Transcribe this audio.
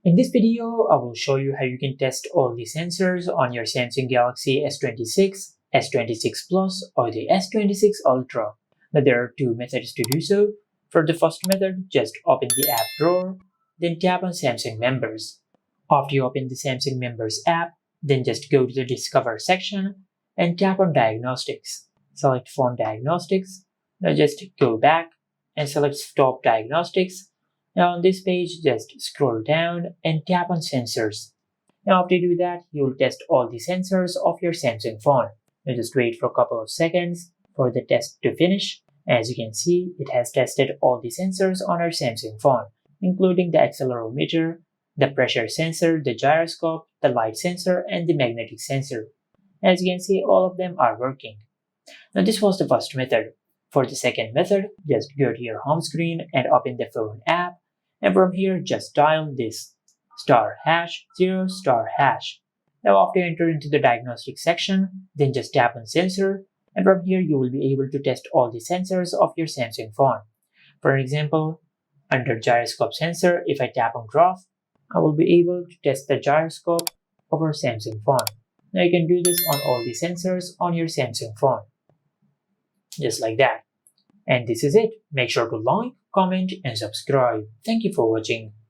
In this video, I will show you how you can test all the sensors on your Samsung Galaxy S26, S26 Plus, or the S26 Ultra. Now, there are two methods to do so. For the first method, just open the app drawer, then tap on Samsung Members. After you open the Samsung Members app, then just go to the Discover section and tap on Diagnostics. Select Phone Diagnostics. Now just go back and select Stop Diagnostics. Now on this page, just scroll down and tap on Sensors. Now after you do that, you will test all the sensors of your Samsung phone. Now just wait for a couple of seconds for the test to finish. As you can see, it has tested all the sensors on our Samsung phone, including the accelerometer, the pressure sensor, the gyroscope, the light sensor, and the magnetic sensor. As you can see, all of them are working. Now this was the first method. For the second method, just go to your home screen and open the phone app, and from here just dial this *#0*#. Now after you enter into the diagnostic section, then just tap on sensor, and from here you will be able to test all the sensors of your Samsung phone. For example, under gyroscope sensor, if I tap on graph, I will be able to test the gyroscope of our Samsung phone. Now you can do this on all the sensors on your Samsung phone. Just like that. And this is it. Make sure to like, comment, and subscribe. Thank you for watching.